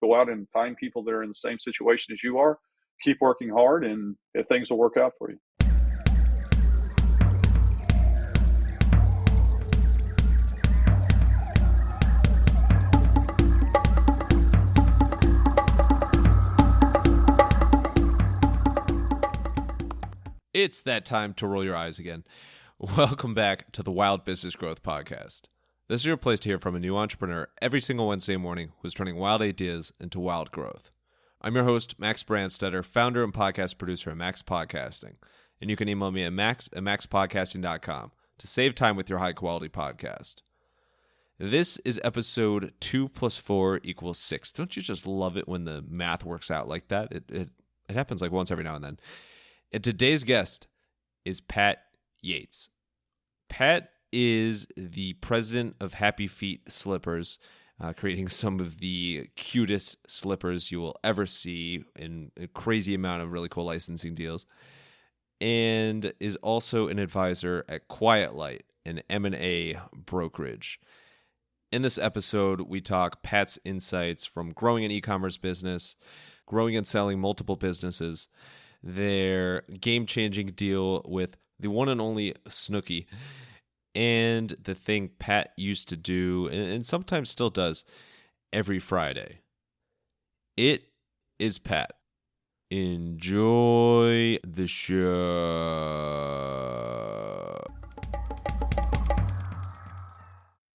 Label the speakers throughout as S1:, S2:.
S1: go out and find people that are in the same situation as you are. Keep working hard, and things will work out for you.
S2: It's that time to roll your eyes again. Welcome back to the Wild Business Growth Podcast. This is your place to hear from a new entrepreneur every single Wednesday morning who's turning wild ideas into wild growth. I'm your host, Max Brandstetter, founder and podcast producer at Max Podcasting. And you can email me at max@maxpodcasting.com to save time with your high-quality podcast. This is episode 2 + 4 = 6. Don't you just love it when the math works out like that? It happens like once every now and then. And today's guest is Pat Yates. Pat is the president of HappyFeet Slippers, creating some of the cutest slippers you will ever see in a crazy amount of really cool licensing deals, and is also an advisor at Quiet Light, an M&A brokerage. In this episode, we talk Pat's insights from growing an e-commerce business, growing and selling multiple businesses, their game-changing deal with the one and only Snooki, and the thing Pat used to do, and sometimes still does, every Friday. It is Pat. Enjoy the show.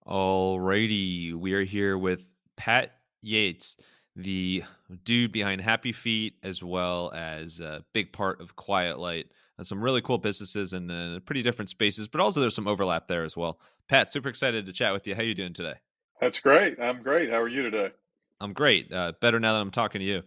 S2: Alrighty, we are here with Pat Yates, the dude behind HappyFeet, as well as a big part of Quiet Light. Some really cool businesses in pretty different spaces, but also there's some overlap there as well. Pat, super excited to chat with you. How you doing today?
S1: That's great. I'm great. How are you today?
S2: I'm great. Better now that I'm talking to you.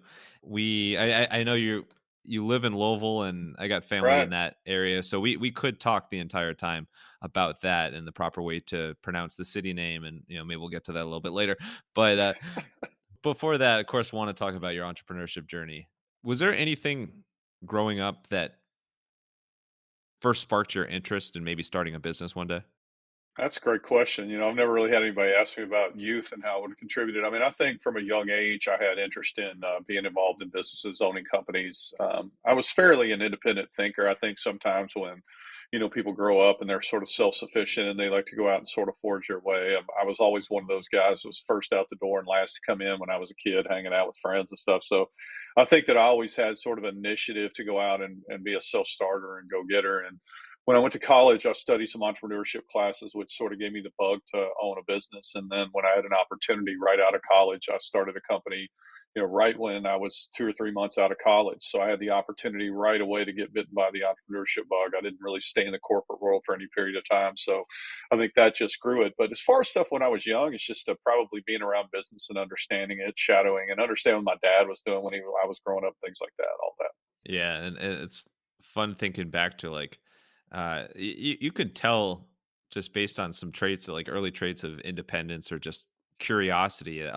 S2: I know you live in Louisville, and I got family in that area, so we could talk the entire time about that and the proper way to pronounce the city name, and maybe we'll get to that a little bit later. But before that, of course, want to talk about your entrepreneurship journey. Was there anything growing up that first sparked your interest in maybe starting a business one day?
S1: That's a great question. I've never really had anybody ask me about youth and how it would contribute. I mean, I think from a young age, I had interest in being involved in businesses, owning companies. I was fairly an independent thinker. I think sometimes when, people grow up and they're sort of self-sufficient and they like to go out and sort of forge their way. I was always one of those guys who was first out the door and last to come in when I was a kid, hanging out with friends and stuff. So I think that I always had sort of initiative to go out and be a self-starter and go-getter. And when I went to college, I studied some entrepreneurship classes, which sort of gave me the bug to own a business. And then when I had an opportunity right out of college, I started a company, right when I was 2 or 3 months out of college. So I had the opportunity right away to get bitten by the entrepreneurship bug. I didn't really stay in the corporate world for any period of time. So I think that just grew it. But as far as stuff when I was young, it's just probably being around business and understanding it, shadowing, and understanding what my dad was doing when I was growing up, things like that, all that.
S2: Yeah, and it's fun thinking back to you could tell just based on some traits, like early traits of independence or just curiosity. A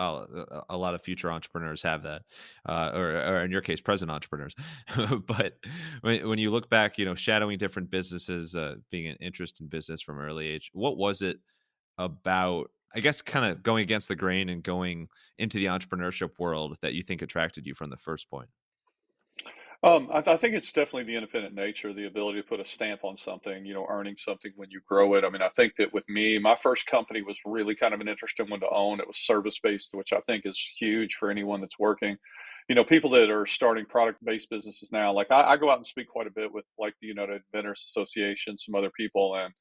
S2: lot of future entrepreneurs have that, or in your case, present entrepreneurs. But when you look back, shadowing different businesses, being an interest in business from an early age, what was it about, I guess, kind of going against the grain and going into the entrepreneurship world that you think attracted you from the first point?
S1: I think it's definitely the independent nature, the ability to put a stamp on something, earning something when you grow it. I mean, I think that with me, my first company was really kind of an interesting one to own. It was service-based, which I think is huge for anyone that's working. People that are starting product-based businesses now, like I go out and speak quite a bit with like the United Vendors Association, some other people, and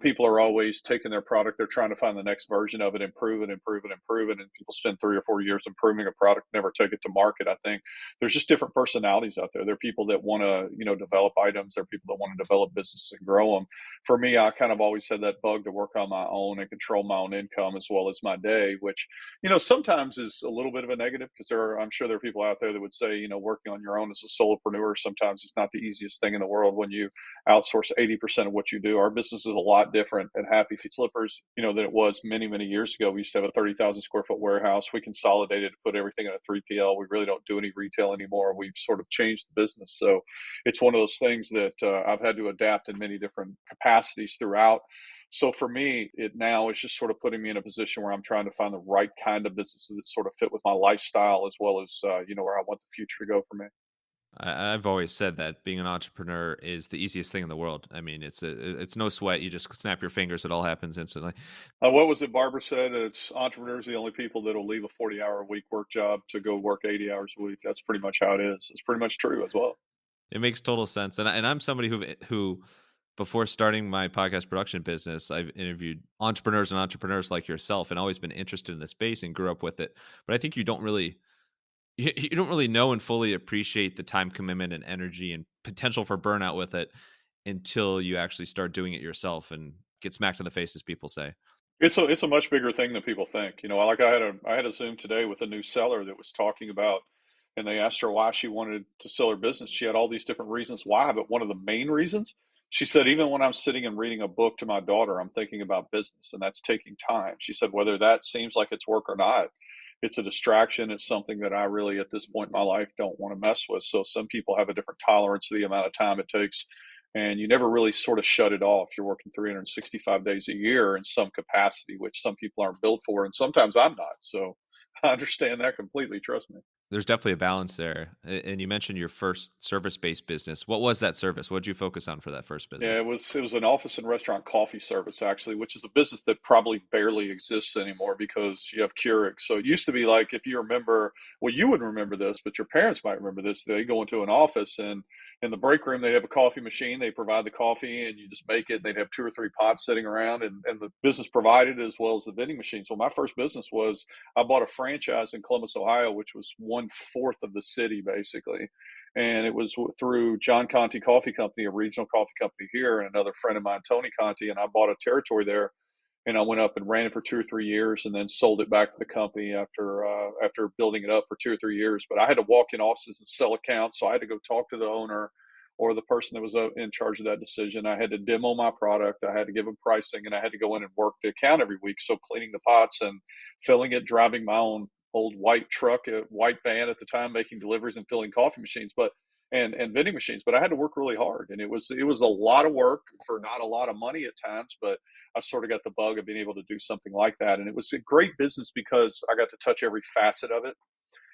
S1: people are always taking their product. They're trying to find the next version of it, improve it, improve it, improve it. And people spend 3 or 4 years improving a product, never take it to market. I think there's just different personalities out there. There are people that want to, develop items. There are people that want to develop businesses and grow them. For me, I kind of always had that bug to work on my own and control my own income as well as my day, which, sometimes is a little bit of a negative because I'm sure there are people out there that would say, working on your own as a solopreneur, sometimes it's not the easiest thing in the world when you outsource 80% of what you do. Our business is a lot different at Happy Feet Slippers, than it was many, many years ago. We used to have a 30,000 square foot warehouse. We consolidated, put everything in a 3PL. We really don't do any retail anymore. We've sort of changed the business. So it's one of those things that I've had to adapt in many different capacities throughout. So for me, it now is just sort of putting me in a position where I'm trying to find the right kind of businesses that sort of fit with my lifestyle, as well as, where I want the future to go for me.
S2: I've always said that being an entrepreneur is the easiest thing in the world. I mean, it's no sweat. You just snap your fingers; it all happens instantly.
S1: What was it Barbara said? It's entrepreneurs are the only people that'll leave a 40-hour a week work job to go work 80 hours a week. That's pretty much how it is. It's pretty much true as well.
S2: It makes total sense. And I'm somebody who before starting my podcast production business, I've interviewed entrepreneurs like yourself, and always been interested in the space and grew up with it. But I think you don't really know and fully appreciate the time commitment and energy and potential for burnout with it until you actually start doing it yourself and get smacked in the face, as people say.
S1: It's a much bigger thing than people think. Like I had a Zoom today with a new seller that was talking about, and they asked her why she wanted to sell her business. She had all these different reasons why, but one of the main reasons, she said, even when I'm sitting and reading a book to my daughter, I'm thinking about business, and that's taking time. She said, whether that seems like it's work or not, it's a distraction. It's something that I really, at this point in my life, don't want to mess with. So some people have a different tolerance to the amount of time it takes, and you never really sort of shut it off. You're working 365 days a year in some capacity, which some people aren't built for, and sometimes I'm not. So I understand that completely. Trust me.
S2: There's definitely a balance there. And you mentioned your first service-based business. What was that service? What did you focus on for that first
S1: Yeah,
S2: business?
S1: it was an office and restaurant coffee service actually, which is a business that probably barely exists anymore because you have Keurig. So it used to be like, if you remember, well, you wouldn't remember this, but your parents might remember this. They go into an office, and in the break room they have a coffee machine. They provide the coffee and you just make it. They'd have two or three pots sitting around, and the business provided, as well as the vending machines. Well, my first business was, I bought a franchise in Columbus, Ohio, which was 1/4 of the city basically, and it was through John Conti Coffee Company, a regional coffee company here, and another friend of mine, Tony Conti, and I bought a territory there, and I went up and ran it for 2 or 3 years, and then sold it back to the company after building it up for 2 or 3 years. But I had to walk in offices and sell accounts, so I had to go talk to the owner or the person that was in charge of that decision. I had to demo my product, I had to give them pricing, and I had to go in and work the account every week. So cleaning the pots and filling it, driving my own old white truck, a white van at the time, making deliveries and filling coffee machines, but and vending machines. But I had to work really hard, and it was a lot of work for not a lot of money at times. But I sort of got the bug of being able to do something like that, and it was a great business because I got to touch every facet of it,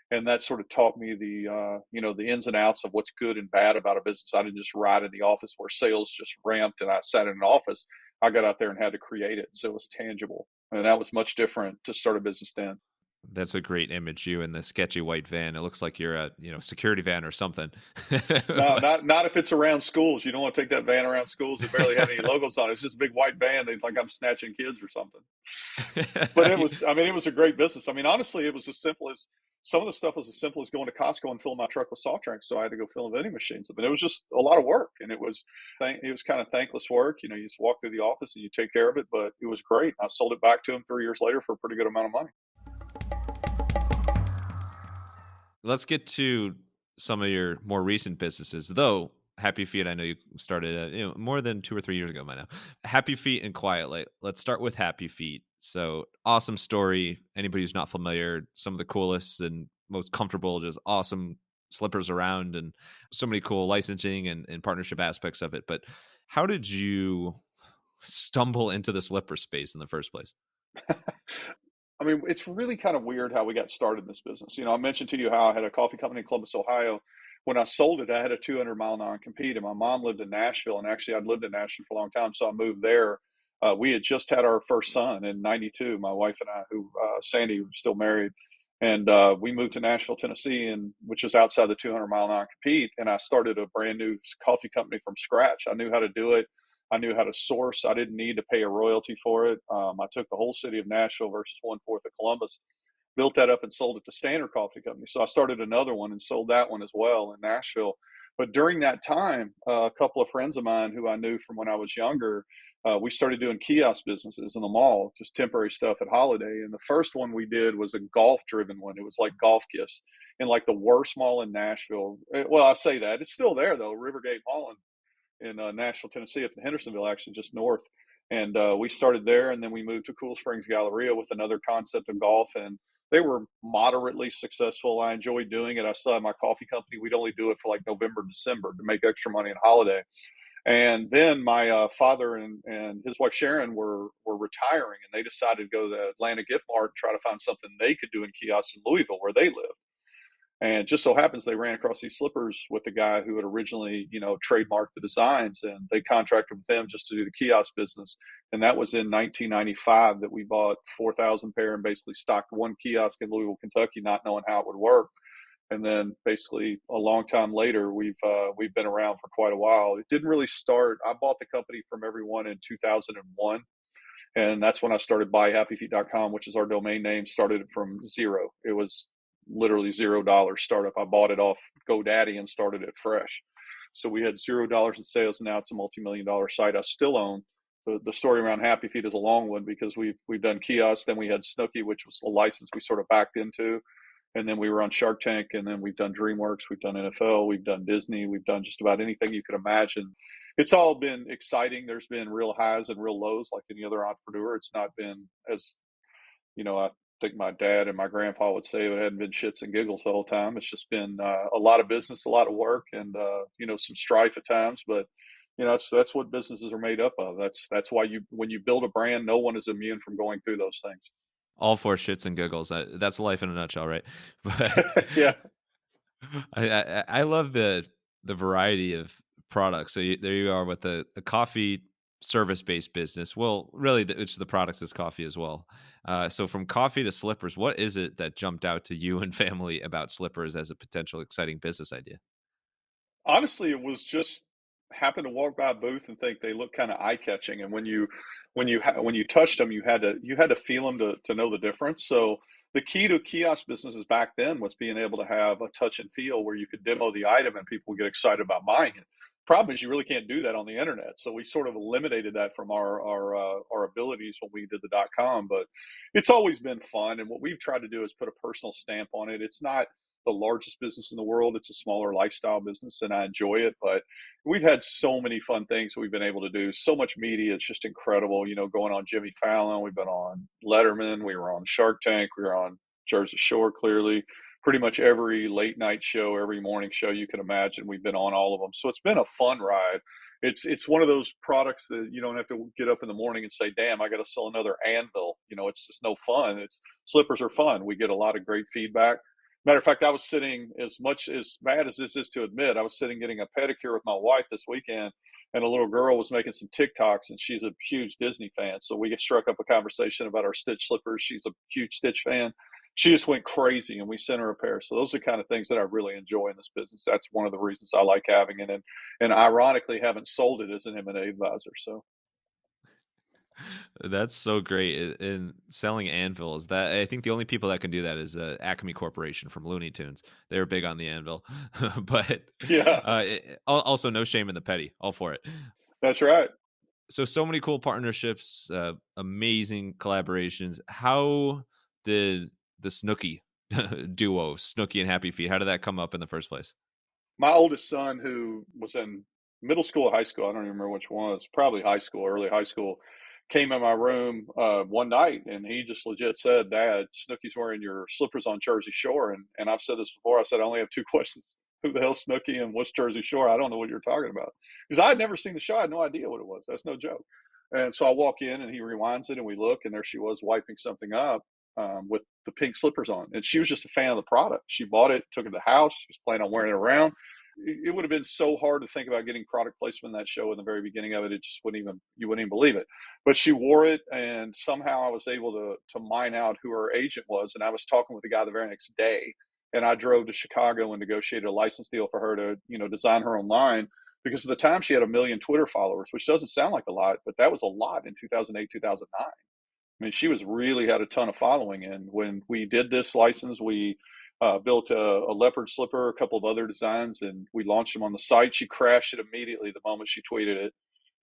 S1: and that sort of taught me the ins and outs of what's good and bad about a business. I didn't just ride in the office where sales just ramped and I sat in an office. I got out there and had to create it, so it was tangible, and that was much different to start a business then.
S2: That's a great image. You in the sketchy white van. It looks like you're a security van or something.
S1: No, not if it's around schools. You don't want to take that van around schools. It barely had any logos on it. It's just a big white van. They like I'm snatching kids or something. But it was a great business. I mean, honestly, it was as simple as, some of the stuff was as simple as going to Costco and filling my truck with soft drinks. So I had to go fill in vending machines. But it was just a lot of work, and it was kind of thankless work. You just walk through the office and you take care of it. But it was great. I sold it back to him 3 years later for a pretty good amount of money.
S2: Let's get to some of your more recent businesses, though. Happy Feet, I know you started more than 2 or 3 years ago by now. Happy Feet and Quiet Light. Let's start with Happy Feet. So awesome story. Anybody who's not familiar, some of the coolest and most comfortable, just awesome slippers around, and so many cool licensing and partnership aspects of it. But how did you stumble into the slipper space in the first place?
S1: I mean, it's really kind of weird how we got started in this business. I mentioned to you how I had a coffee company in Columbus, Ohio. When I sold it, I had a 200-mile non-compete, and my mom lived in Nashville. And actually, I'd lived in Nashville for a long time, so I moved there. We had just had our first son in '92, my wife and I, who Sandy, were still married. And we moved to Nashville, Tennessee, which was outside the 200-mile non-compete. And I started a brand new coffee company from scratch. I knew how to do it. I knew how to source. I didn't need to pay a royalty for it. I took the whole city of Nashville versus 1/4 of Columbus, built that up and sold it to Standard Coffee Company. So I started another one and sold that one as well in Nashville. But during that time, a couple of friends of mine who I knew from when I was younger, we started doing kiosk businesses in the mall, just temporary stuff at Holiday. And the first one we did was a golf driven one. It was like golf gifts in like the worst mall in Nashville. Well, I say that. It's still there though, Rivergate Mall in Nashville, Tennessee, up in Hendersonville, actually just north. And we started there, and then we moved to Cool Springs Galleria with another concept of golf, and they were moderately successful. I enjoyed doing it. I still have my coffee company. We'd only do it for like November, December to make extra money on holiday. And then my father and his wife Sharon were retiring, and they decided to go to the Atlanta Gift Mart and try to find something they could do in kiosks in Louisville where they live. And just so happens they ran across these slippers with the guy who had originally, trademarked the designs, and they contracted with them just to do the kiosk business. And that was in 1995 that we bought 4,000 pair and basically stocked one kiosk in Louisville, Kentucky, not knowing how it would work. And then basically a long time later, we've been around for quite a while. It didn't really start. I bought the company from everyone in 2001, and that's when I started buyhappyfeet.com, which is our domain name. Started it from zero. It was literally $0 startup. I bought it off GoDaddy and started it fresh. So we had $0 in sales, and now it's a multi-million-dollar site I still own. The story around Happy Feet is a long one because we've done kiosks, then we had Snooki, which was a license we sort of backed into, and then we were on Shark Tank, and then we've done DreamWorks, we've done NFL, we've done Disney, we've done just about anything you could imagine. It's all been exciting. There's been real highs and real lows like any other entrepreneur. It's not been as, I think my dad and my grandpa would say it hadn't been shits and giggles the whole time. It's just been a lot of business, a lot of work, and some strife at times. But that's what businesses are made up of. That's why when you build a brand, no one is immune from going through those things.
S2: All for shits and giggles. That's life in a nutshell, right? But
S1: Yeah.
S2: I love the variety of products. So there you are with a coffee service based business. Well, really, it's the product is coffee as well. So from coffee to slippers, what is it that jumped out to you and family about slippers as a potential exciting business idea?
S1: Honestly, it was just happened to walk by a booth and think they look kind of eye catching, and when you touched them, you had to feel them to know the difference. So the key to kiosk businesses back then was being able to have a touch and feel where you could demo the item and people would get excited about buying it. Problem is, you really can't do that on the internet, so we sort of eliminated that from our abilities when we did the .com. But it's always been fun, and what we've tried to do is put a personal stamp on it. It's not the largest business in the world. It's a smaller lifestyle business, and I enjoy it. But we've had so many fun things we've been able to do. So much media. It's just incredible. Going on Jimmy Fallon. We've been on Letterman. We were on Shark Tank. We were on Jersey Shore, clearly. Pretty much every late night show, every morning show you can imagine. We've been on all of them. So it's been a fun ride. It's one of those products that you don't have to get up in the morning and say, damn, I got to sell another anvil. It's just no fun. Slippers are fun. We get a lot of great feedback. Matter of fact, I was sitting, as much as bad as this is to admit, I was sitting getting a pedicure with my wife this weekend, and a little girl was making some TikToks, and she's a huge Disney fan. So we struck up a conversation about our Stitch slippers. She's a huge Stitch fan. She just went crazy, and we sent her a pair. So those are the kind of things that I really enjoy in this business. That's one of the reasons I like having it, and ironically, haven't sold it as an M&A advisor. So
S2: That's so great. In selling anvils, that I think the only people that can do that is Acme Corporation from Looney Tunes. They're big on the anvil, but
S1: yeah,
S2: also no shame in the petty. All for it.
S1: that's right.
S2: So many cool partnerships, amazing collaborations. How did the Snooki duo, Snooki and Happy Feet, how did that come up in the first place?
S1: My oldest son, who was in middle school or high school, I don't even remember which one, it's probably high school, early high school, came in my room one night, and he just legit said, Dad, Snooki's wearing your slippers on Jersey Shore. And I've said this before. I said, I only have two questions. Who the hell's Snooki and what's Jersey Shore? I don't know what you're talking about. Because I had never seen the show. I had no idea what it was. That's no joke. And so I walk in, and he rewinds it, and we look, and there she was wiping something up with the pink slippers on. And she was just a fan of the product. She bought it, took it to the house. She was planning on wearing it around. It would have been so hard to think about getting product placement in that show in the very beginning of it. It just you wouldn't even believe it. But she wore it, and somehow I was able to mine out who her agent was. And I was talking with the guy the very next day, and I drove to Chicago and negotiated a license deal for her to, design her own line. Because at the time she had 1 million Twitter followers, which doesn't sound like a lot, but that was a lot in 2008, 2009. I mean, she was really had a ton of following. And when we did this license, we built a leopard slipper, a couple of other designs, and we launched them on the site. She crashed it immediately the moment she tweeted it.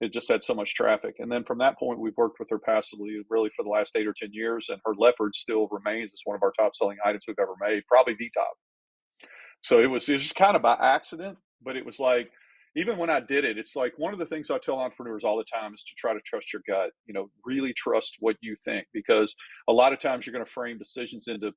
S1: It just had so much traffic. And then from that point, we've worked with her passively really for the last 8 or 10 years. And her leopard still remains as one of our top selling items we've ever made, probably the top. So it was just kind of by accident, but it was like, even when I did it, it's like one of the things I tell entrepreneurs all the time is to try to trust your gut. Really trust what you think, because a lot of times you're going to frame decisions into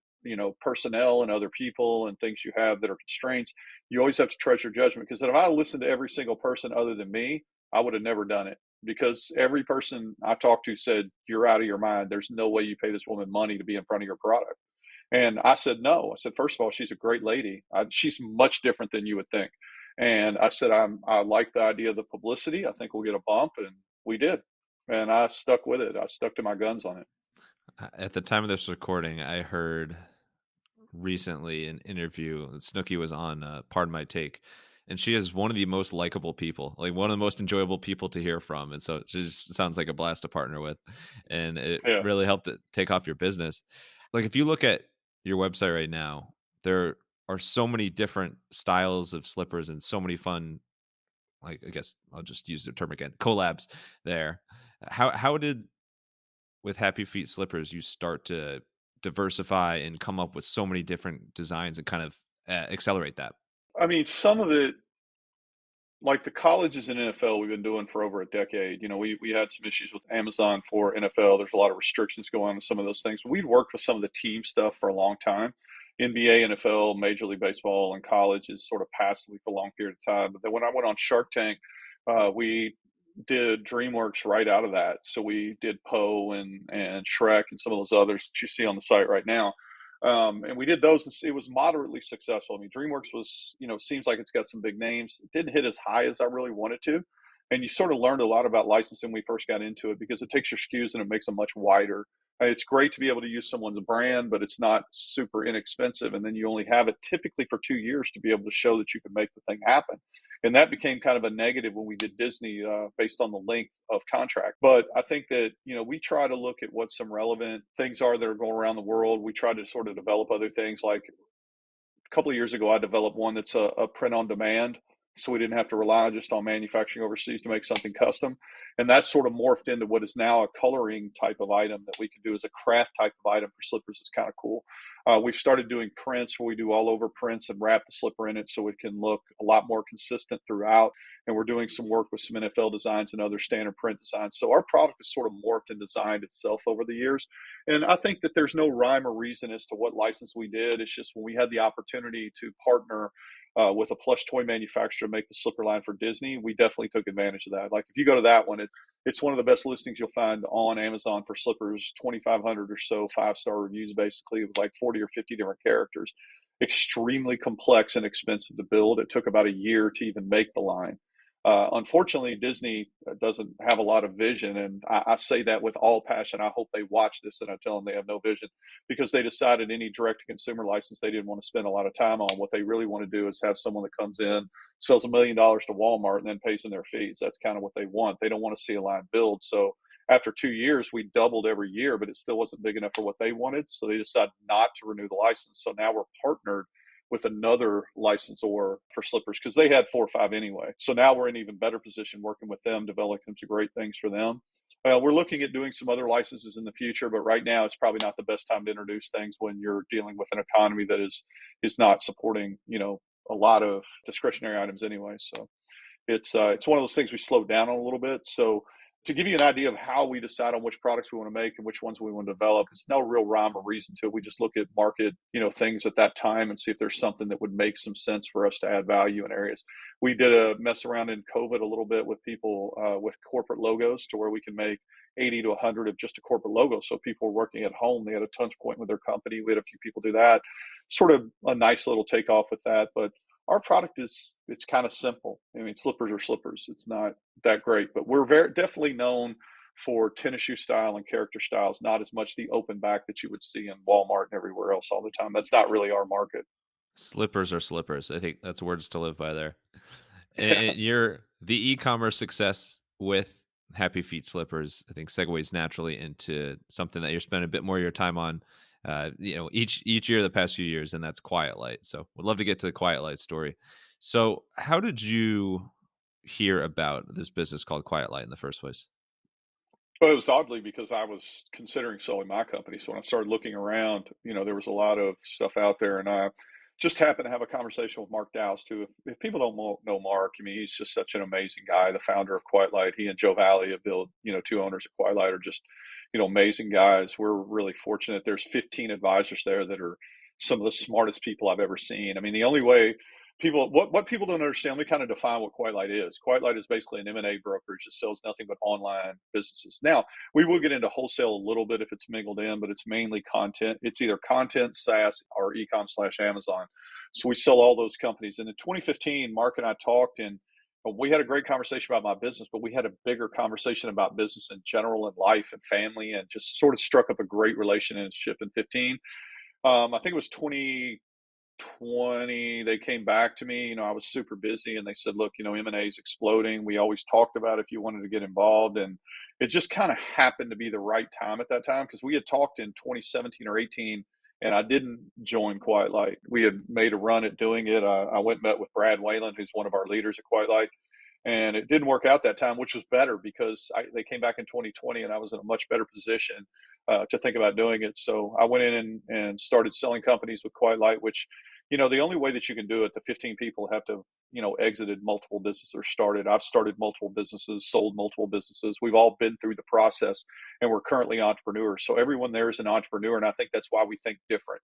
S1: personnel and other people and things you have that are constraints. You always have to trust your judgment, because if I listened to every single person other than me, I would have never done it, because every person I talked to said, "You're out of your mind. There's no way you pay this woman money to be in front of your product." And I said, "No." I said, "First of all, she's a great lady. She's much different than you would think." And I said, I like the idea of the publicity. I think we'll get a bump." And we did. And I stuck with it. I stuck to my guns on it.
S2: At the time of this recording, I heard recently an interview. Snooki was on Pardon My Take, and she is one of the most likable people, like one of the most enjoyable people to hear from. And so she just sounds like a blast to partner with, and it
S1: Yeah.
S2: really helped it take off your business. Like if you look at your website right now, there are so many different styles of slippers and so many fun, like I guess I'll just use the term again, collabs there. How did with Happy Feet slippers you start to diversify and come up with so many different designs and kind of accelerate that?
S1: I mean, some of it, like the colleges and NFL, we've been doing for over a decade. We had some issues with Amazon for NFL. There's a lot of restrictions going on with some of those things. We'd worked with some of the team stuff for a long time. NBA, NFL, Major League Baseball, and college is sort of passively for a long period of time. But then when I went on Shark Tank, we did DreamWorks right out of that. So we did Poe and Shrek and some of those others that you see on the site right now. And we did those, and it was moderately successful. I mean, DreamWorks was, seems like it's got some big names. It didn't hit as high as I really wanted to. And you sort of learned a lot about licensing when we first got into it, because it takes your SKUs and it makes them much wider. It's great to be able to use someone's brand, but it's not super inexpensive. And then you only have it typically for 2 years to be able to show that you can make the thing happen. And that became kind of a negative when we did Disney, based on the length of contract. But I think that we try to look at what some relevant things are that are going around the world. We try to sort of develop other things. Like a couple of years ago, I developed one that's a print on demand, so we didn't have to rely just on manufacturing overseas to make something custom. And that's sort of morphed into what is now a coloring type of item that we can do as a craft type of item for slippers. It's kind of cool. We've started doing prints where we do all over prints and wrap the slipper in it so it can look a lot more consistent throughout. And we're doing some work with some NFL designs and other standard print designs. So our product is sort of morphed and designed itself over the years. And I think that there's no rhyme or reason as to what license we did. It's just when we had the opportunity to partner with a plush toy manufacturer to make the slipper line for Disney, we definitely took advantage of that. Like if you go to that one, it's one of the best listings you'll find on Amazon for slippers, 2,500 or so 5-star reviews, basically, with like 40 or 50 different characters. Extremely complex and expensive to build. It took about a year to even make the line. Unfortunately, Disney doesn't have a lot of vision, and I say that with all passion. I hope they watch this and I tell them they have no vision, because they decided any direct-to-consumer license they didn't want to spend a lot of time on. What they really want to do is have someone that comes in, sells $1 million to Walmart, and then pays them their fees. That's kind of what they want. They don't want to see a line build. So after 2 years, we doubled every year, but it still wasn't big enough for what they wanted. So they decided not to renew the license. So now we're partnered with another licensor for slippers, because they had 4 or 5 anyway. So now we're in even better position working with them, developing some great things for them. We're looking at doing some other licenses in the future, but right now it's probably not the best time to introduce things when you're dealing with an economy that is not supporting a lot of discretionary items anyway. So it's one of those things we slowed down on a little bit. So to give you an idea of how we decide on which products we want to make and which ones we want to develop, it's no real rhyme or reason to it. We just look at market, things at that time and see if there's something that would make some sense for us to add value in areas. We did a mess around in COVID a little bit with people with corporate logos, to where we can make 80 to 100 of just a corporate logo. So people were working at home. They had a touch point with their company. We had a few people do that. Sort of a nice little takeoff with that. But our product it's kind of simple. I mean, slippers are slippers. It's not that great, but we're definitely known for tennis shoe style and character styles, not as much the open back that you would see in Walmart and everywhere else all the time. That's not really our market.
S2: Slippers are slippers. I think that's words to live by there.
S1: Yeah.
S2: And the e-commerce success with Happy Feet slippers, I think, segues naturally into something that you're spending a bit more of your time on, each year the past few years, and that's Quiet Light. So would love to get to the Quiet Light story. So how did you hear about this business called Quiet Light in the first place?
S1: Well, it was oddly because I was considering selling my company. So when I started looking around, there was a lot of stuff out there, and just happened to have a conversation with Mark Dowse too. If people don't know Mark, I mean, he's just such an amazing guy, the founder of Quiet Light. He and Joe Valley have built, two owners of Quiet Light are just, amazing guys. We're really fortunate. There's 15 advisors there that are some of the smartest people I've ever seen. I mean, the only way what people don't understand, let me kind of define what Quiet Light is. Quiet Light is basically an M&A brokerage that sells nothing but online businesses. Now, we will get into wholesale a little bit if it's mingled in, but it's mainly content. It's either content, SaaS, or ecom/Amazon. So we sell all those companies. And in 2015, Mark and I talked, and we had a great conversation about my business, but we had a bigger conversation about business in general and life and family, and just sort of struck up a great relationship in 15. I think it was 2020, they came back to me. I was super busy, and they said, look, M&A is exploding. We always talked about if you wanted to get involved. And it just kind of happened to be the right time at that time, because we had talked in 2017 or 18, and I didn't join Quiet Light. We had made a run at doing it. I went and met with Brad Whalen, who's one of our leaders at Quiet Light. And it didn't work out that time, which was better, because they came back in 2020 and I was in a much better position to think about doing it. So I went in and started selling companies with Quiet Light, which, the only way that you can do it, the 15 people have to, exited multiple businesses or started. I've started multiple businesses, sold multiple businesses. We've all been through the process, and we're currently entrepreneurs. So everyone there is an entrepreneur. And I think that's why we think different.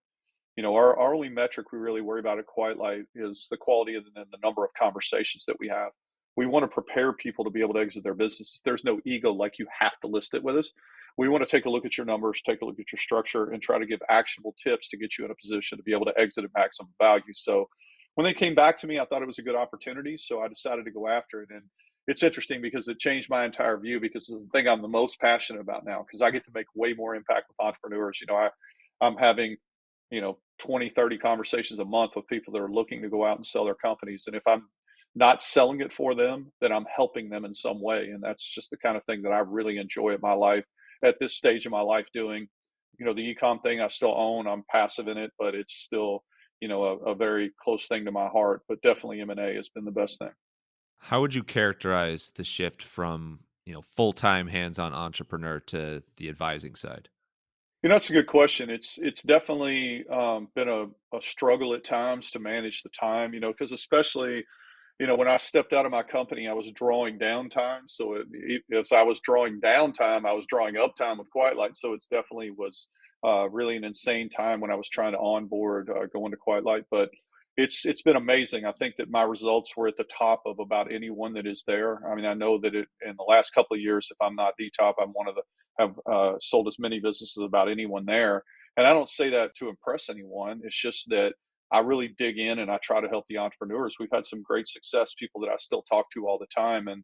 S1: Our only metric we really worry about at Quiet Light is the quality and the number of conversations that we have. We want to prepare people to be able to exit their businesses. There's no ego like you have to list it with us. We want to take a look at your numbers, take a look at your structure, and try to give actionable tips to get you in a position to be able to exit at maximum value. So when they came back to me, I thought it was a good opportunity. So I decided to go after it. And it's interesting because it changed my entire view, because it's the thing I'm the most passionate about now, because I get to make way more impact with entrepreneurs. I'm having 20, 30 conversations a month with people that are looking to go out and sell their companies. And if I'm not selling it for them, then I'm helping them in some way. And that's just the kind of thing that I really enjoy at my life, at this stage of my life, doing. The ecom thing I still own. I'm passive in it, but it's still, a very close thing to my heart. But definitely M&A has been the best thing.
S2: How would you characterize the shift from, full-time hands-on entrepreneur to the advising side?
S1: That's a good question. It's definitely been a struggle at times to manage the time, because especially, when I stepped out of my company, I was drawing down time. So as I was drawing down time, I was drawing up time with Quiet Light. So it's definitely was really an insane time when I was trying to onboard going to Quiet Light. But it's been amazing. I think that my results were at the top of about anyone that is there. I mean, I know that in the last couple of years, if I'm not the top, I'm one of the have sold as many businesses as about anyone there. And I don't say that to impress anyone. It's just that I really dig in and I try to help the entrepreneurs. We've had some great success, people that I still talk to all the time. And,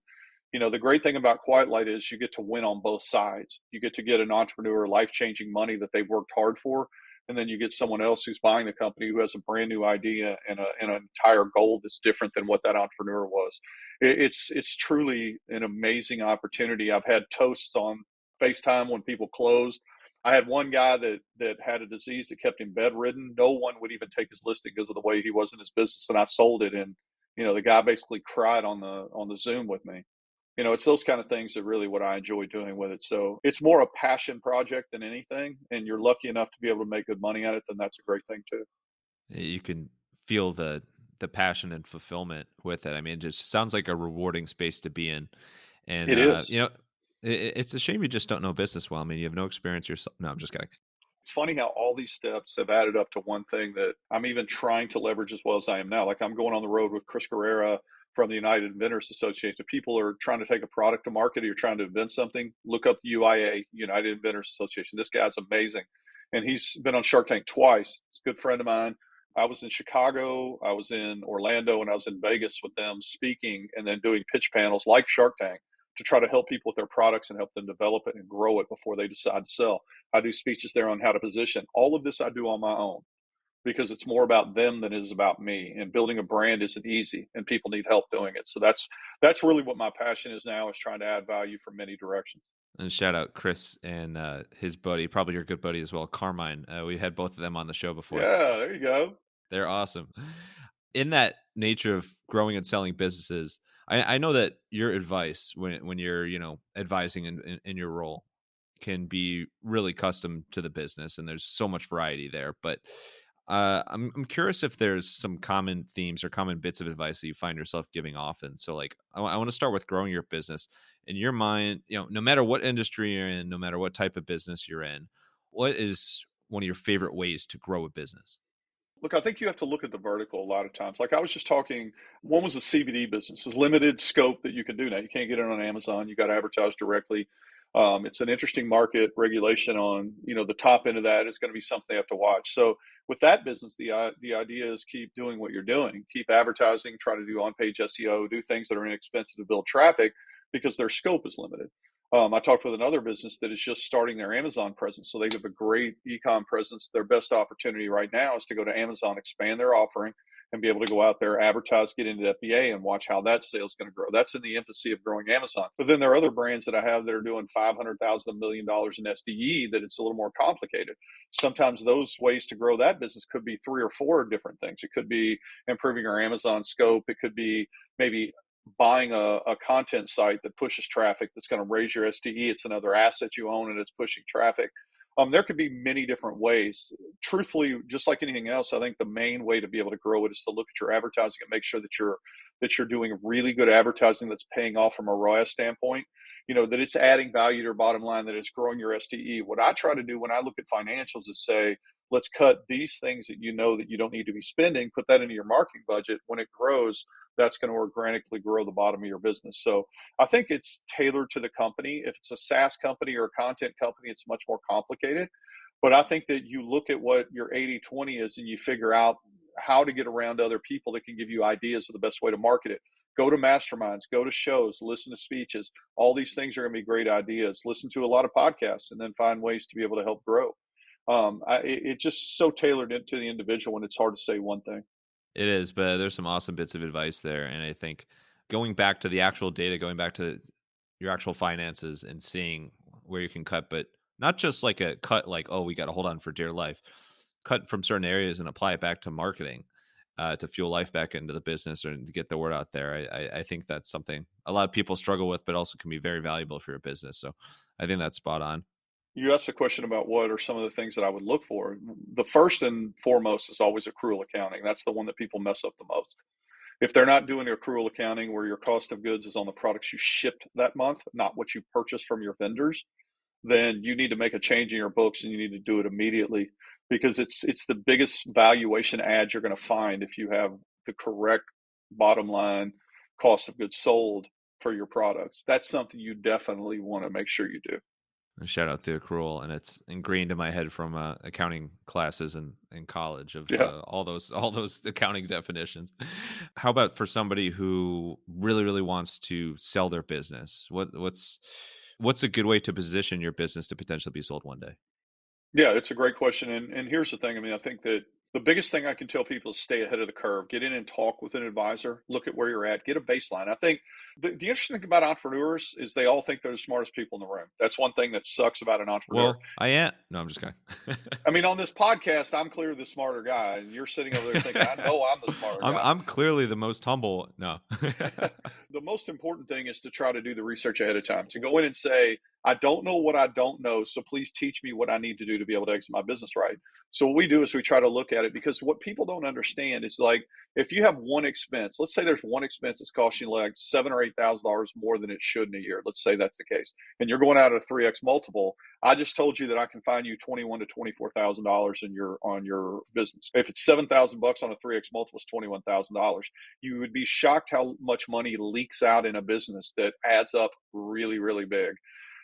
S1: the great thing about Quiet Light is you get to win on both sides. You get to get an entrepreneur life-changing money that they've worked hard for. And then you get someone else who's buying the company who has a brand new idea and an entire goal that's different than what that entrepreneur was. It's truly an amazing opportunity. I've had toasts on FaceTime when people closed. I had one guy that had a disease that kept him bedridden. No one would even take his listing because of the way he was in his business, and I sold it. And the guy basically cried on the Zoom with me. It's those kind of things that really what I enjoy doing with it. So it's more a passion project than anything. And you're lucky enough to be able to make good money at it, then that's a great thing too.
S2: You can feel the passion and fulfillment with it. I mean, it just sounds like a rewarding space to be in. And
S1: It is.
S2: it's a shame you just don't know business well. I mean, you have no experience yourself. No, I'm just kidding.
S1: It's funny how all these steps have added up to one thing that I'm even trying to leverage as well as I am now. Like I'm going on the road with Chris Carrera from the United Inventors Association. If people are trying to take a product to market or you're trying to invent something, look up the UIA, United Inventors Association. This guy's amazing. And he's been on Shark Tank twice. He's a good friend of mine. I was in Chicago, I was in Orlando, and I was in Vegas with them speaking and then doing pitch panels like Shark Tank to try to help people with their products and help them develop it and grow it before they decide to sell. I do speeches there on how to position. All of this I do on my own because it's more about them than it is about me. And building a brand isn't easy, and people need help doing it. So that's really what my passion is now, is trying to add value from many directions.
S2: And shout out Chris and his buddy, probably your good buddy as well, Carmine. We had both of them on the show before.
S1: Yeah, there you go.
S2: They're awesome. In that nature of growing and selling businesses, I know that your advice when you're advising in your role can be really custom to the business, and there's so much variety there. But I'm curious if there's some common themes or common bits of advice that you find yourself giving often. So, like, I want to start with growing your business. In your mind, no matter what industry you're in, no matter what type of business you're in, what is one of your favorite ways to grow a business?
S1: Look, I think you have to look at the vertical a lot of times. Like I was just talking, one was a CBD business. It's limited scope that you can do now. You can't get it on Amazon. You got to advertise directly. It's an interesting market regulation on, the top end of that is going to be something they have to watch. So with that business, the idea is keep doing what you're doing, keep advertising, try to do on-page SEO, do things that are inexpensive to build traffic because their scope is limited. I talked with another business that is just starting their Amazon presence. So they have a great e-com presence. Their best opportunity right now is to go to Amazon, expand their offering, and be able to go out there, advertise, get into FBA, and watch how that sale is going to grow. That's in the infancy of growing Amazon. But then there are other brands that I have that are doing $500,000 in SDE that it's a little more complicated. Sometimes those ways to grow that business could be three or four different things. It could be improving our Amazon scope. It could be maybe buying a content site that pushes traffic that's going to raise your STE. It's another asset you own and it's pushing traffic. There could be many different ways. Truthfully, just like anything else, I think the main way to be able to grow it is to look at your advertising and make sure that you're doing really good advertising that's paying off from a ROAS standpoint. That it's adding value to your bottom line, that it's growing your STE. What I try to do when I look at financials is say, let's cut these things that that you don't need to be spending, put that into your marketing budget. When it grows, that's going to organically grow the bottom of your business. So I think it's tailored to the company. If it's a SaaS company or a content company, it's much more complicated. But I think that you look at what your 80/20 is and you figure out how to get around other people that can give you ideas of the best way to market it. Go to masterminds, go to shows, listen to speeches. All these things are going to be great ideas. Listen to a lot of podcasts and then find ways to be able to help grow. It's just so tailored into the individual and it's hard to say one thing.
S2: It is, but there's some awesome bits of advice there. And I think going back to the actual data, going back to your actual finances and seeing where you can cut, but not just like a cut, like, oh, we got to hold on for dear life. Cut from certain areas and apply it back to marketing to fuel life back into the business or to get the word out there. I think that's something a lot of people struggle with, but also can be very valuable for your business. So I think that's spot on.
S1: You asked a question about what are some of the things that I would look for. The first and foremost is always accrual accounting. That's the one that people mess up the most. If they're not doing accrual accounting where your cost of goods is on the products you shipped that month, not what you purchased from your vendors, then you need to make a change in your books and you need to do it immediately because it's the biggest valuation add you're going to find if you have the correct bottom line cost of goods sold for your products. That's something you definitely want to make sure you do.
S2: Shout out to accrual, and it's ingrained in my head from accounting classes in college of
S1: Yeah.
S2: all those accounting definitions. How about for somebody who really wants to sell their business? What's a good way to position your business to potentially be sold one day?
S1: Yeah, it's a great question. And here's the thing. I mean, I think that the biggest thing I can tell people is stay ahead of the curve. Get in and talk with an advisor. Look at where you're at. Get a baseline. I think the interesting thing about entrepreneurs is they all think they're the smartest people in the room. That's one thing that sucks about an entrepreneur.
S2: Well, I am. No, I'm just kidding.
S1: I mean, on this podcast, I'm clearly the smarter guy, and you're sitting over there thinking, I know I'm the smarter
S2: I'm
S1: guy.
S2: I'm clearly the most humble. No.
S1: The most important thing is to try to do the research ahead of time, to go in and say, I don't know what I don't know, so please teach me what I need to do to be able to exit my business right. So what we do is we try to look at it because what people don't understand is like if you have one expense, let's say there's one expense that's costing you like $7,000 or $8,000 more than it should in a year. Let's say that's the case, and you're going out at a 3x multiple. I just told you that I can find you $21,000 to $24,000 in your on your business. If it's $7,000 on a 3x multiple, is $21,000. You would be shocked how much money leaks out in a business that adds up really big.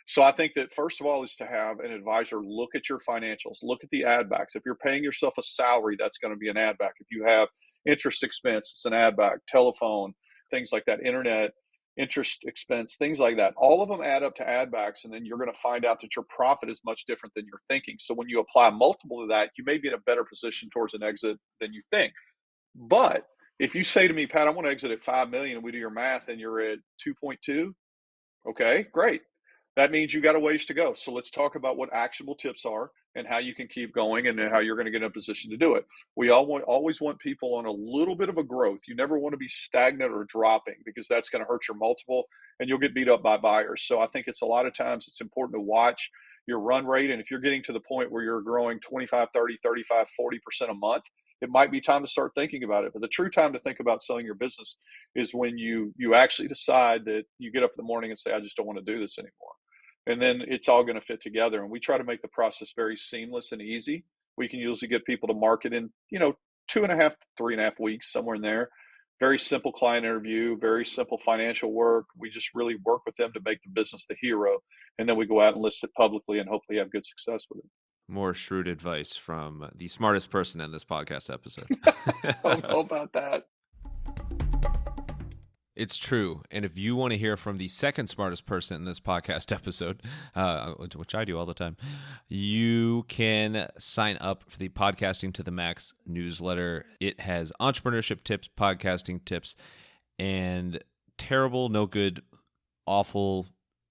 S1: So I think that first of all is to have an advisor look at your financials, look at the add backs. If you're paying yourself a salary, that's going to be an add back. If you have interest expense, it's an add back, telephone, things like that, internet, interest expense, things like that. All of them add up to add backs. And then you're going to find out that your profit is much different than you're thinking. So when you apply multiple to that, you may be in a better position towards an exit than you think. But if you say to me, Pat, I want to exit at 5 million, and we do your math and you're at 2.2, okay, great. That means you got a ways to go. So let's talk about what actionable tips are and how you can keep going and how you're going to get in a position to do it. We always want people on a little bit of a growth. You never want to be stagnant or dropping because that's going to hurt your multiple and you'll get beat up by buyers. So I think it's a lot of times it's important to watch your run rate. And if you're getting to the point where you're growing 25, 30, 35, 40% a month, it might be time to start thinking about it. But the true time to think about selling your business is when you actually decide that you get up in the morning and say, I just don't want to do this anymore. And then it's all going to fit together. And we try to make the process very seamless and easy. We can usually get people to market in, 2.5 to 3.5 weeks, somewhere in there. Very simple client interview, very simple financial work. We just really work with them to make the business the hero. And then we go out and list it publicly and hopefully have good success with it.
S2: More shrewd advice from the smartest person in this podcast episode.
S1: I don't know about that.
S2: It's true. And if you want to hear from the second smartest person in this podcast episode, which I do all the time, you can sign up for the Podcasting to the Max newsletter. It has entrepreneurship tips, podcasting tips, and terrible, no good, awful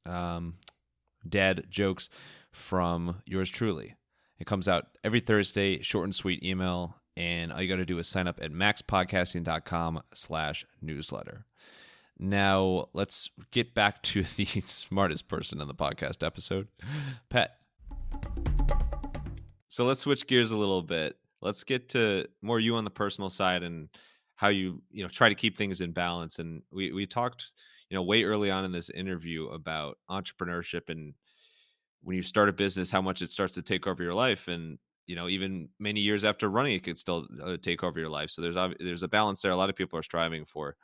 S2: dad jokes from yours truly. It comes out every Thursday, short and sweet email, and all you got to do is sign up at maxpodcasting.com/newsletter. Now, let's get back to the smartest person in the podcast episode, Pat. So let's switch gears a little bit. Let's get to more you on the personal side and how you try to keep things in balance. And we talked, way early on in this interview about entrepreneurship and when you start a business, how much it starts to take over your life. And, even many years after running, it could still take over your life. So there's a balance there. A lot of people are striving for.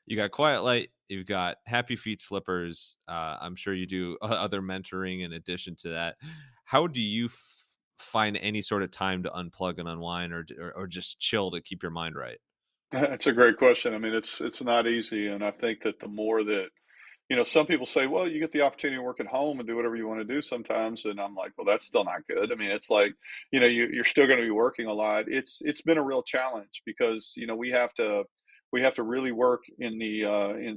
S2: You got Quiet Light, you've got HappyFeet slippers. I'm sure you do other mentoring in addition to that. How do you find any sort of time to unplug and unwind or just chill to keep your mind right?
S1: That's a great question. I mean, it's not easy. And I think that the more that, some people say, well, you get the opportunity to work at home and do whatever you want to do sometimes. And I'm like, well, that's still not good. I mean, it's like, you're still going to be working a lot. It's been a real challenge because, we have to really work in the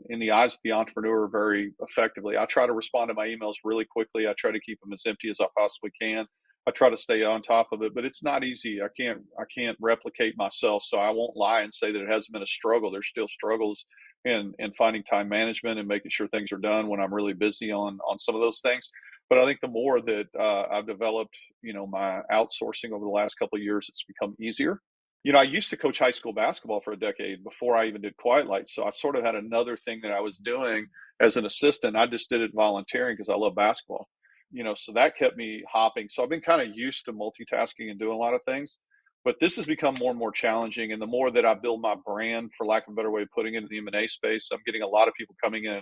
S1: in the eyes of the entrepreneur very effectively. I try to respond to my emails really quickly. I try to keep them as empty as I possibly can. I try to stay on top of it, but it's not easy. I can't replicate myself, so I won't lie and say that it hasn't been a struggle. There's still struggles in finding time management and making sure things are done when I'm really busy on some of those things. But I think the more that I've developed, my outsourcing over the last couple of years, it's become easier. I used to coach high school basketball for a decade before I even did Quiet Lights. So I sort of had another thing that I was doing as an assistant. I just did it volunteering because I love basketball, so that kept me hopping. So I've been kind of used to multitasking and doing a lot of things. But this has become more and more challenging. And the more that I build my brand, for lack of a better way of putting it, in the M&A space, I'm getting a lot of people coming in.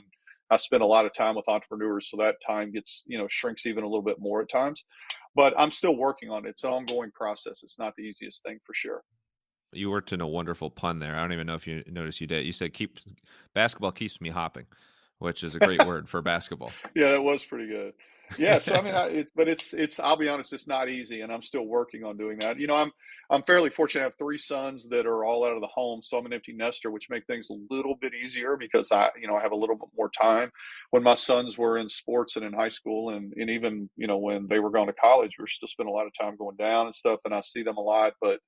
S1: I spend a lot of time with entrepreneurs, so that time gets, shrinks even a little bit more at times. But I'm still working on it. It's an ongoing process. It's not the easiest thing for sure.
S2: You worked in a wonderful pun there. I don't even know if you noticed you did. You said basketball keeps me hopping, which is a great word for basketball.
S1: Yeah, that was pretty good. Yeah, so I mean, but it's. I'll be honest, it's not easy, and I'm still working on doing that. I'm fairly fortunate. I have 3 sons that are all out of the home, so I'm an empty nester, which makes things a little bit easier because I have a little bit more time. When my sons were in sports and in high school, and even when they were going to college, we were still spending a lot of time going down and stuff, and I see them a lot, but.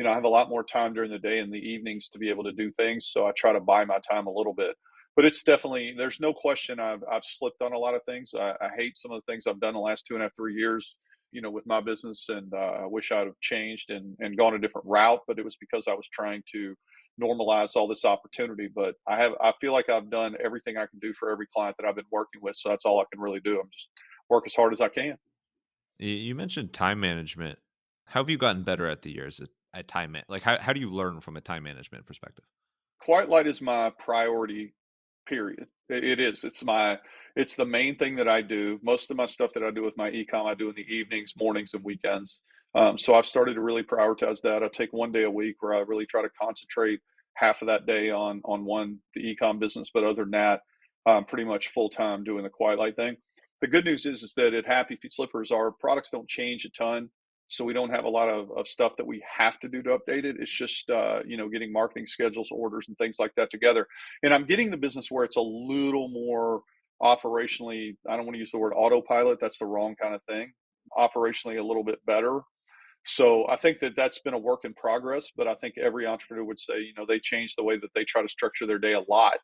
S1: I have a lot more time during the day and the evenings to be able to do things. So I try to buy my time a little bit. But it's definitely, there's no question I've slipped on a lot of things. I hate some of the things I've done the last 2.5, 3 years, with my business. And I wish I'd have changed and gone a different route. But it was because I was trying to normalize all this opportunity. But I feel like I've done everything I can do for every client that I've been working with. So that's all I can really do. I'm just work as hard as I can.
S2: You mentioned time management. How have you gotten better at the years at time? Like, how do you learn from a time management perspective?
S1: Quiet Light is my priority, period. It is. It's the main thing that I do. Most of my stuff that I do with my ecom, I do in the evenings, mornings, and weekends. So I've started to really prioritize that. I take one day a week where I really try to concentrate half of that day on the ecom business. But other than that, I'm pretty much full time doing the Quiet Light thing. The good news is that at HappyFeet Slippers, our products don't change a ton. So we don't have a lot of stuff that we have to do to update it. It's just, getting marketing schedules, orders, and things like that together. And I'm getting the business where it's a little more operationally, I don't want to use the word autopilot. That's the wrong kind of thing. Operationally a little bit better. So I think that that's been a work in progress, but I think every entrepreneur would say, they change the way that they try to structure their day a lot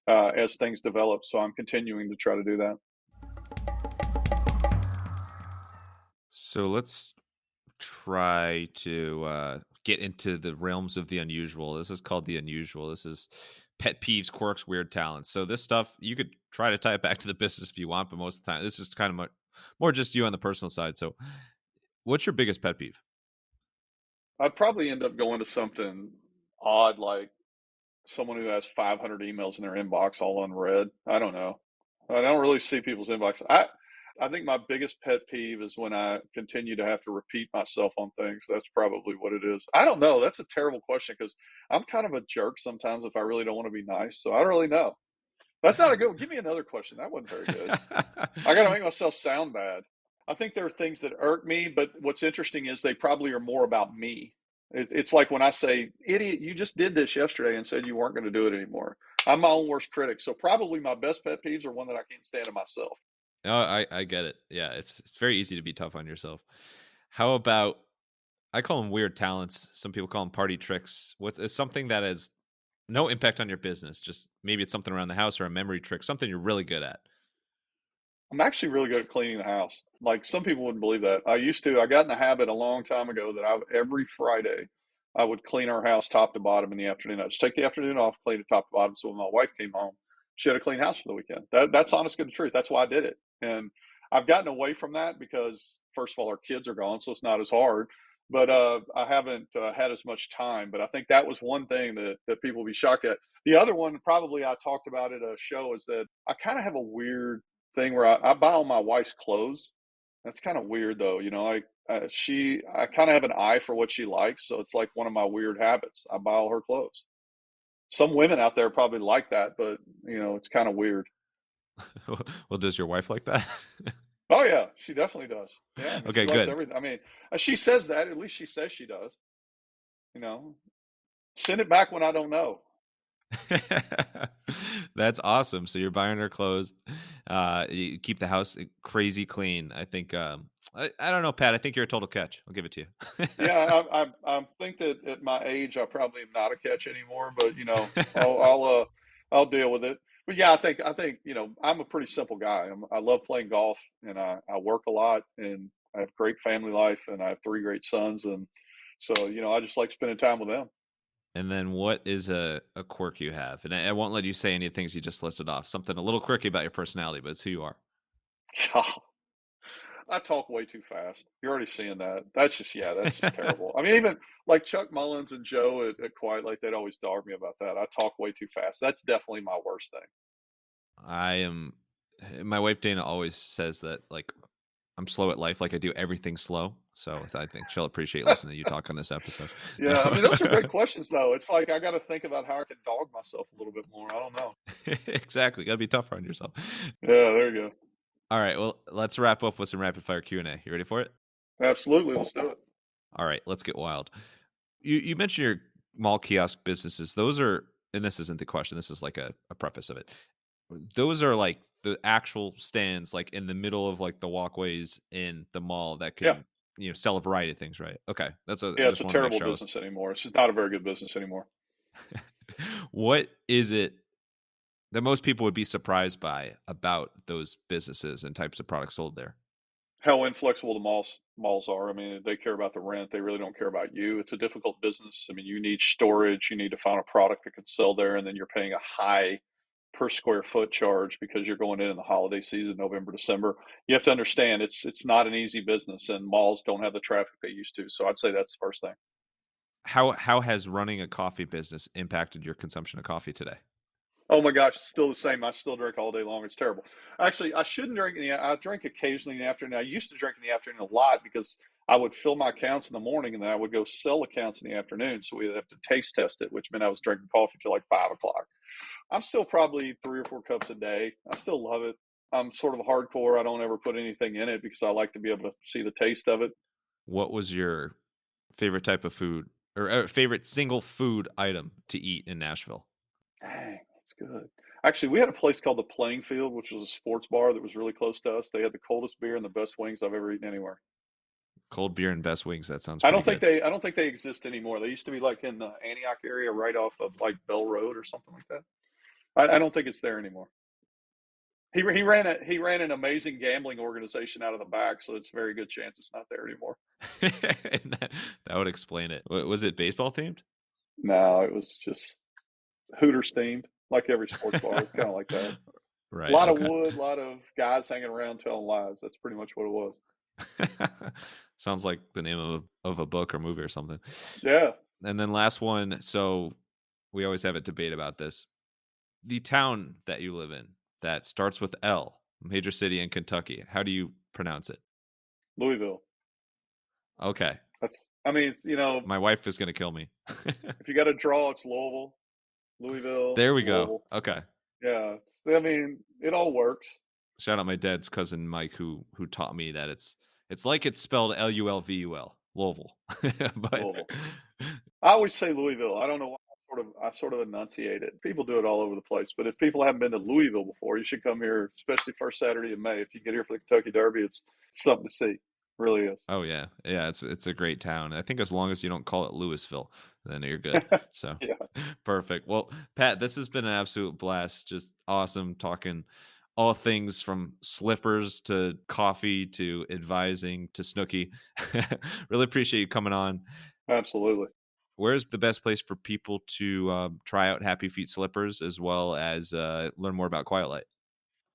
S1: as things develop. So I'm continuing to try to do that.
S2: So let's try to get into the realms of the unusual. This is called the unusual. This is pet peeves, quirks, weird talents. So this stuff you could try to tie it back to the business if you want, but most of the time this is kind of more just you on the personal side. So what's your biggest pet peeve?
S1: I'd probably end up going to something odd, like someone who has 500 emails in their inbox all unread. I don't know. I don't really see people's inbox. I think my biggest pet peeve is when I continue to have to repeat myself on things. That's probably what it is. I don't know. That's a terrible question because I'm kind of a jerk sometimes if I really don't want to be nice. So I don't really know. That's not a good one. Give me another question. That wasn't very good. I got to make myself sound bad. I think there are things that irk me, but what's interesting is they probably are more about me. It's like when I say, idiot, you just did this yesterday and said you weren't going to do it anymore. I'm my own worst critic. So probably my best pet peeves are one that I can't stand in myself.
S2: Oh, I get it. Yeah, it's very easy to be tough on yourself. How about I call them weird talents. Some people call them party tricks. What's it's something that has no impact on your business. Just maybe it's something around the house or a memory trick, something you're really good at.
S1: I'm actually really good at cleaning the house. Like some people wouldn't believe that. I got in the habit a long time ago that every Friday I would clean our house top to bottom in the afternoon. I'd just take the afternoon off, clean it top to bottom. So when my wife came home, she had a clean house for the weekend. That's honest good truth. That's why I did it. And I've gotten away from that because first of all, our kids are gone, so it's not as hard. But I haven't had as much time. But I think that was one thing that people will be shocked at. The other one, probably I talked about at a show, is that I kind of have a weird thing where I buy all my wife's clothes. That's kind of weird though. I kind of have an eye for what she likes. So it's like one of my weird habits. I buy all her clothes. Some women out there probably like that, but it's kind of weird.
S2: Well, does your wife like that?
S1: Oh yeah, she definitely does. Yeah. I mean,
S2: Okay,
S1: she likes
S2: good.
S1: everything. I mean, she says that, at least she says she does, you know, send it back when I don't know.
S2: That's awesome. So you're buying her clothes. You keep the house crazy clean. I think. I don't know, Pat. I think you're a total catch. I'll give it to you.
S1: Yeah, I think that at my age, I probably am not a catch anymore. But I'll deal with it. But yeah, I think I'm a pretty simple guy. I love playing golf, and I work a lot, and I have great family life, and I have three great sons, and so I just like spending time with them.
S2: And then what is a quirk you have? And I won't let you say any things you just listed off. Something a little quirky about your personality, but it's who you are.
S1: I talk way too fast. You're already seeing that. That's just terrible. I mean, even like Chuck Mullins and Joe at Quiet Lake, they'd always dog me about that. I talk way too fast. That's definitely my worst thing.
S2: I am. My wife Dana always says that like I'm slow at life, like I do everything slow. So I think she'll appreciate listening to you talk on this episode.
S1: Yeah, I mean, those are great questions, though. It's like I got to think about how I can dog myself a little bit more. I don't know.
S2: Exactly. Got to be tougher on yourself.
S1: Yeah, there you go.
S2: All right. Well, let's wrap up with some rapid fire Q&A. You ready for it?
S1: Absolutely. Let's do it.
S2: All right. Let's get wild. You mentioned your mall kiosk businesses. Those are, and this isn't the question. This is like a preface of it. Those are like the actual stands, like in the middle of like the walkways in the mall that
S1: Yeah.
S2: can sell a variety of things, right? Okay, I
S1: Yeah, it's
S2: just
S1: a
S2: want to make
S1: terrible
S2: sure I was.
S1: business anymore. It's just not a very good business anymore.
S2: What is it that most people would be surprised by about those businesses and types of products sold there?
S1: How inflexible the malls are. I mean, they care about the rent. They really don't care about you. It's a difficult business. I mean, you need storage. You need to find a product that can sell there, and then you're paying a high per square foot charge because you're going in the holiday season, November, December. You have to understand it's not an easy business, and malls don't have the traffic they used to. So I'd say that's the first thing.
S2: How has running a coffee business impacted your consumption of coffee today?
S1: Oh my gosh, it's still the same. I still drink all day long. It's terrible. Actually, I shouldn't drink I drink occasionally in the afternoon. I used to drink in the afternoon a lot because I would fill my accounts in the morning and then I would go sell accounts in the afternoon. So we'd have to taste test it, which meant I was drinking coffee till like 5 o'clock. I'm still probably 3 or 4 cups a day. I still love it. I'm sort of hardcore. I don't ever put anything in it because I like to be able to see the taste of it.
S2: What was your favorite type of food or favorite single food item to eat in Nashville?
S1: Dang, that's good. Actually, we had a place called the Playing Field, which was a sports bar that was really close to us. They had the coldest beer and the best wings I've ever eaten anywhere.
S2: Cold beer and best wings. That sounds pretty good.
S1: I don't think they exist anymore. They used to be like in the Antioch area, right off of like Bell Road or something like that. I don't think it's there anymore. he ran an amazing gambling organization out of the back, so it's a very good chance it's not there anymore.
S2: And that would explain it. Was it baseball themed?
S1: No, it was just Hooters themed, like every sports bar. It's kind of like that. A
S2: Right.
S1: lot of
S2: Okay.
S1: wood, a lot of guys hanging around telling lies. That's pretty much what it was.
S2: Sounds like the name of a book or movie or something.
S1: Yeah.
S2: And then last one. So we always have a debate about this. The town that you live in that starts with L, major city in Kentucky. How do you pronounce it?
S1: Louisville.
S2: Okay.
S1: I mean, it's,
S2: My wife is going to kill me.
S1: if you got to draw, it's Louisville,
S2: There we go.
S1: Louisville.
S2: Okay.
S1: Yeah. I mean, it all works.
S2: Shout out my dad's cousin Mike who taught me that it's like it's spelled Lulvul, Louisville. But
S1: Louisville. I always say Louisville. I don't know why I sort of enunciate it. People do it all over the place, but if people haven't been to Louisville before, you should come here, especially first Saturday in May. If you get here for the Kentucky Derby, it's something to see. It really is.
S2: oh yeah. Yeah, it's a great town. I think as long as you don't call it Louisville, then you're good. So
S1: Yeah.
S2: perfect. Well, Pat, this has been an absolute blast. Just awesome talking all things from slippers to coffee to advising to Snooki. Really appreciate you coming on.
S1: Absolutely.
S2: Where's the best place for people to try out HappyFeet slippers as well as learn more about Quiet Light?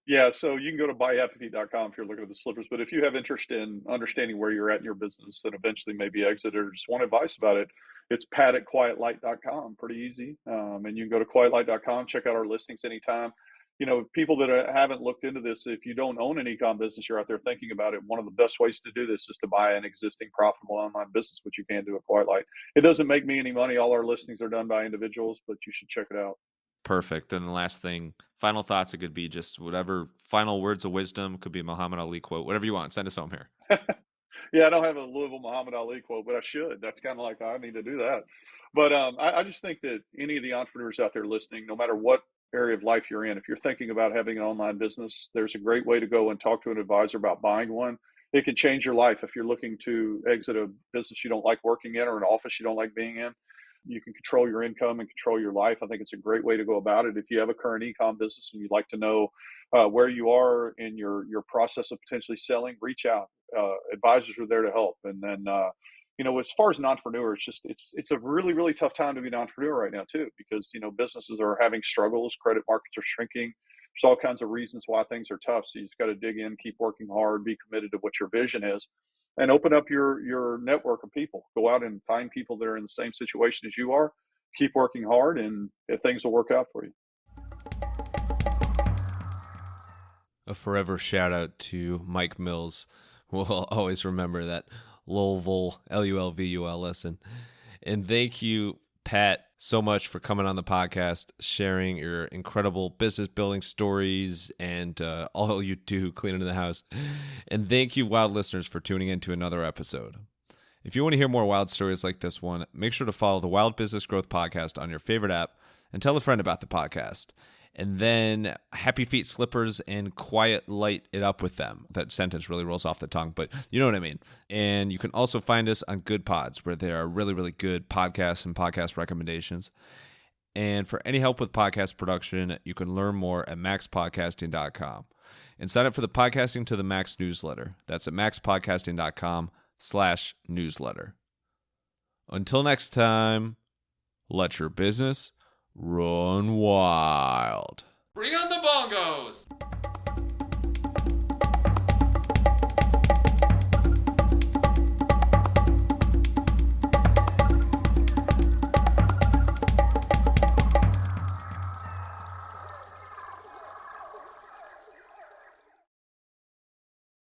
S1: Yeah, so you can go to buyhappyfeet.com if you're looking at the slippers. But if you have interest in understanding where you're at in your business and eventually maybe exit or just want advice about it, it's pat at quietlight.com. Pretty easy. And you can go to quietlight.com, check out our listings anytime. People that haven't looked into this, if you don't own an e-com business, you're out there thinking about it. One of the best ways to do this is to buy an existing profitable online business, which you can do at Quiet Light. It doesn't make me any money. All our listings are done by individuals, but you should check it out.
S2: Perfect. And the last thing, final thoughts, it could be just whatever final words of wisdom, could be a Muhammad Ali quote, whatever you want. Send us home here.
S1: Yeah, I don't have a Louisville Muhammad Ali quote, but I should. That's kind of like I need to do that. But I just think that any of the entrepreneurs out there listening, no matter what area of life you're in, if you're thinking about having an online business, there's a great way to go and talk to an advisor about buying one. It can change your life if you're looking to exit a business you don't like working in or an office you don't like being in. You can control your income and control your life. I think it's a great way to go about it. If you have a current e-com business and you'd like to know where you are in your process of potentially selling, reach out. Advisors are there to help. And then, as far as an entrepreneur, it's a really, really tough time to be an entrepreneur right now too, because businesses are having struggles, credit markets are shrinking. There's all kinds of reasons why things are tough. So you just got to dig in, keep working hard, be committed to what your vision is, and open up your network of people. Go out and find people that are in the same situation as you are. Keep working hard, and things will work out for you.
S2: A forever shout out to Mike Mills. We'll always remember that Louisville, Lulvul lesson. And thank you, Pat, so much for coming on the podcast, sharing your incredible business building stories and all you do cleaning the house. And thank you, Wild listeners, for tuning in to another episode. If you want to hear more wild stories like this one, make sure to follow the Wild Business Growth Podcast on your favorite app and tell a friend about the podcast. And then HappyFeet slippers and Quiet Light it up with them. That sentence really rolls off the tongue, but you know what I mean. And you can also find us on Good Pods, where there are really, really good podcasts and podcast recommendations. And for any help with podcast production, you can learn more at maxpodcasting.com. And sign up for the Podcasting to the Max newsletter. That's at maxpodcasting.com/newsletter. Until next time, let your business run wild. Bring on the bongos!